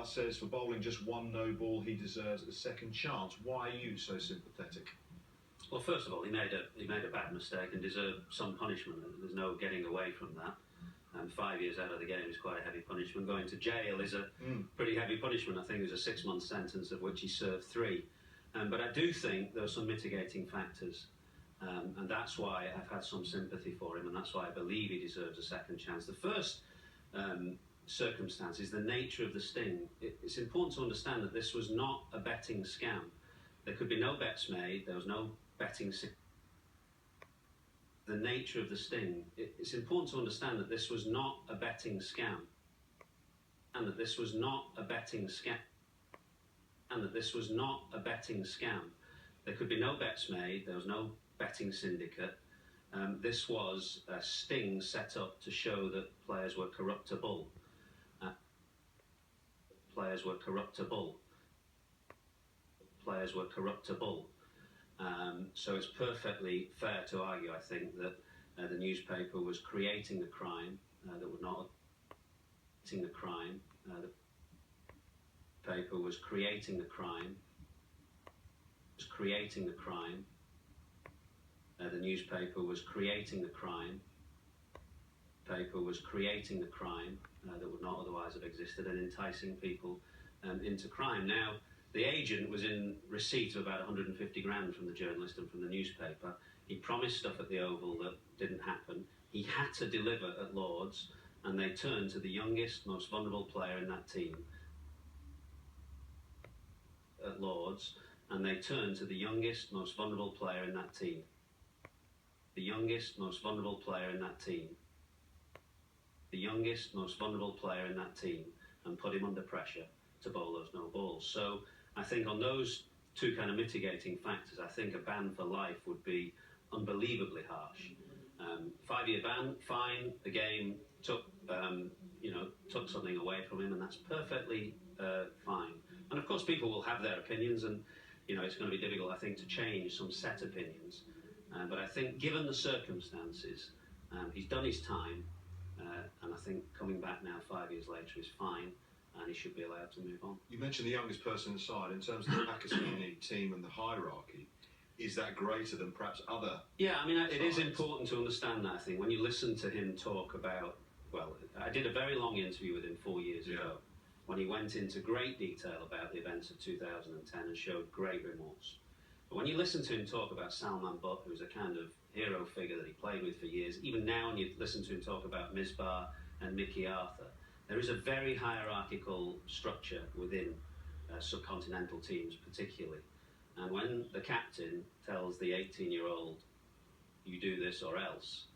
says for bowling just one no ball, he deserves a second chance. Why are you so sympathetic? Well, first of all, he made a bad mistake and deserved some punishment. There's no getting away from that. 5 years out of the game is quite a heavy punishment. Going to jail is a pretty heavy punishment. I think it was a 6-month sentence, of which he served 3. But I do think there are some mitigating factors. And that's why I've had some sympathy for him, and that's why I believe he deserves a second chance. The first circumstance is the nature of the sting. It's important to understand that this was not a betting scam. There could be no bets made, there was no betting. The nature of the sting. It's important to understand that this was not a betting scam. And that this was not a betting scam. And that this was not a betting scam. There could be no bets made, there was no betting syndicate. This was a sting set up to show that players were corruptible. Players were corruptible. Players were corruptible. So it's perfectly fair to argue, I think, that the newspaper was creating a crime that would not have a crime. The paper was creating a crime. Was creating a crime. The newspaper was creating a crime. Paper was creating a crime that would not otherwise have existed and enticing people into crime. Now, the agent was in receipt of about 150 grand from the journalist and from the newspaper. He promised stuff at the Oval that didn't happen. He had to deliver at Lord's, and they turned to the youngest, most vulnerable player in that team. At Lord's, and they turned to the youngest, most vulnerable player in that team. The youngest, most vulnerable player in that team. The youngest, most vulnerable player in that team, and put him under pressure to bowl those no balls. So I think on those two kind of mitigating factors, I think a ban for life would be unbelievably harsh. 5-year ban, fine. The game took something away from him, and that's perfectly fine. And of course, people will have their opinions, and it's going to be difficult, I think, to change some set opinions. But I think, given the circumstances, he's done his time, and I think coming back now 5 years later is fine, and he should be allowed to move on. You mentioned the youngest person inside. In terms of the Pakistani team and the hierarchy, is that greater than perhaps other? Yeah, I mean, it is important to understand that, I think. When you listen to him talk about, well, I did a very long interview with him 4 years ago, when he went into great detail about the events of 2010 and showed great remorse. But when you listen to him talk about Salman Butt, who's a kind of hero figure that he played with for years, even now when you listen to him talk about Misbah and Mickey Arthur, there is a very hierarchical structure within subcontinental teams particularly. And when the captain tells the 18-year-old, you do this or else,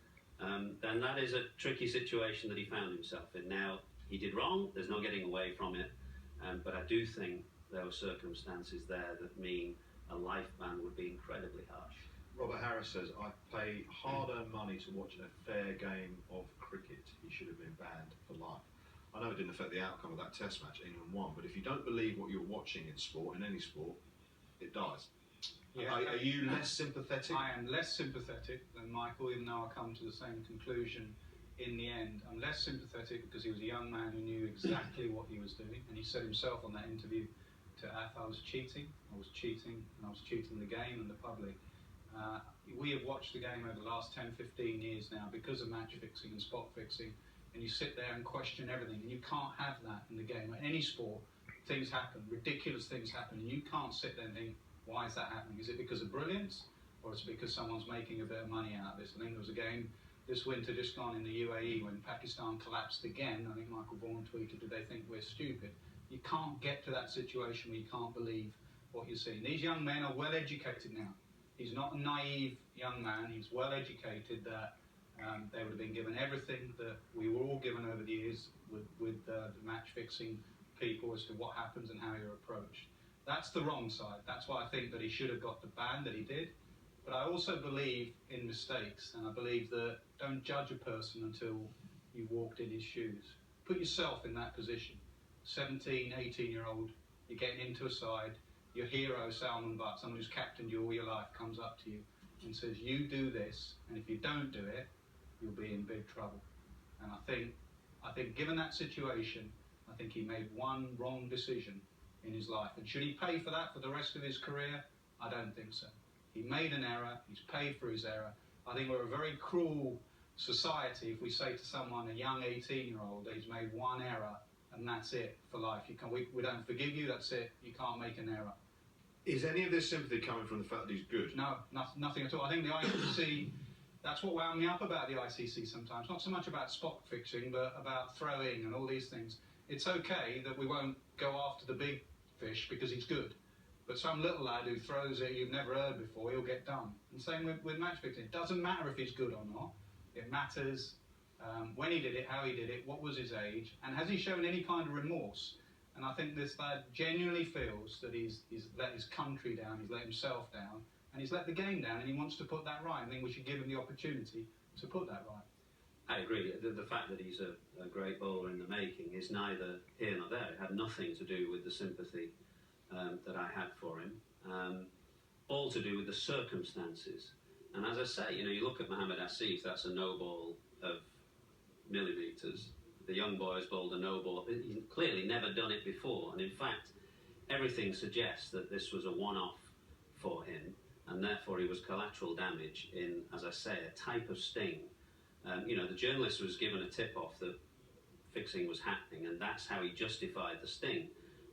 then that is a tricky situation that he found himself in. Now, he did wrong, there's no getting away from it, but I do think there were circumstances there that mean a life ban would be incredibly harsh. Robert Harris says, I pay hard-earned money to watch a fair game of cricket. He should have been banned for life. I know it didn't affect the outcome of that test match, England won, but if you don't believe what you're watching in sport, in any sport, it dies. Yeah. Are you less sympathetic? I am less sympathetic than Michael, even though I come to the same conclusion in the end. I'm less sympathetic because he was a young man who knew exactly what he was doing, and he said himself on that interview to Ath, I was cheating, and I was cheating the game and the public. We have watched the game over the last 10, 15 years now because of match fixing and spot fixing, and you sit there and question everything, and you can't have that in the game. In any sport, things happen, ridiculous things happen, and you can't sit there and think, why is that happening? Is it because of brilliance, or is it because someone's making a bit of money out of this? I think there was a game this winter just gone in the UAE when Pakistan collapsed again. I think Michael Vaughan tweeted, did they think we're stupid? You can't get to that situation where you can't believe what you're seeing. These young men are well educated now. He's not a naive young man. He's well educated that they would have been given everything that we were all given over the years with the match fixing people as to what happens and how you're approached. That's the wrong side. That's why I think that he should have got the ban that he did. But I also believe in mistakes, and I believe that don't judge a person until you walked in his shoes. Put yourself in that position. 17, 18-year-old, you're getting into a side, your hero, Salman Butt, someone who's captained you all your life, comes up to you and says, you do this, and if you don't do it, you'll be in big trouble. And I think given that situation, I I think he made one wrong decision in his life. And should he pay for that for the rest of his career? I don't think so. He made an error, he's paid for his error. I think we're a very cruel society if we say to someone, a young 18-year-old, that he's made one error and that's it for life. We don't forgive you, that's it, you can't make an error. Is any of this sympathy coming from the fact that he's good? No, nothing at all. I think the ICC, that's what wound me up about the ICC sometimes. Not so much about spot fixing, but about throwing and all these things. It's okay that we won't go after the big fish because he's good. But some little lad who throws it you've never heard before, he'll get done. And same with match fixing. It doesn't matter if he's good or not. It matters when he did it, how he did it, what was his age, and has he shown any kind of remorse? And I think this lad genuinely feels that he's let his country down, he's let himself down, and he's let the game down, and he wants to put that right. I think we should give him the opportunity to put that right. I agree. The fact that he's a great bowler in the making is neither here nor there. It had nothing to do with the sympathy that I had for him. All to do with the circumstances. And as I say, you look at Mohammed Asif, that's a no ball of millimetres. The young boy has bowled a no ball. He's clearly never done it before. And in fact, everything suggests that this was a one-off for him, and therefore he was collateral damage in, as I say, a type of sting. The journalist was given a tip-off that fixing was happening, and that's how he justified the sting.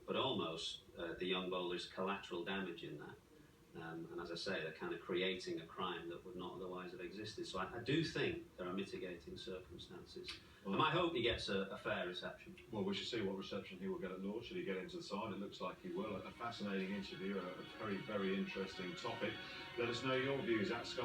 But almost the young bowler's collateral damage in that. And as I say, they're kind of creating a crime that would not otherwise have existed. So I do think there are mitigating circumstances. Well, and I hope he gets a fair reception. Well, we should see what reception he will get at Lord's. Should he get into the side? It looks like he will. A fascinating interview, a very, very interesting topic. Let us know your views at Sky.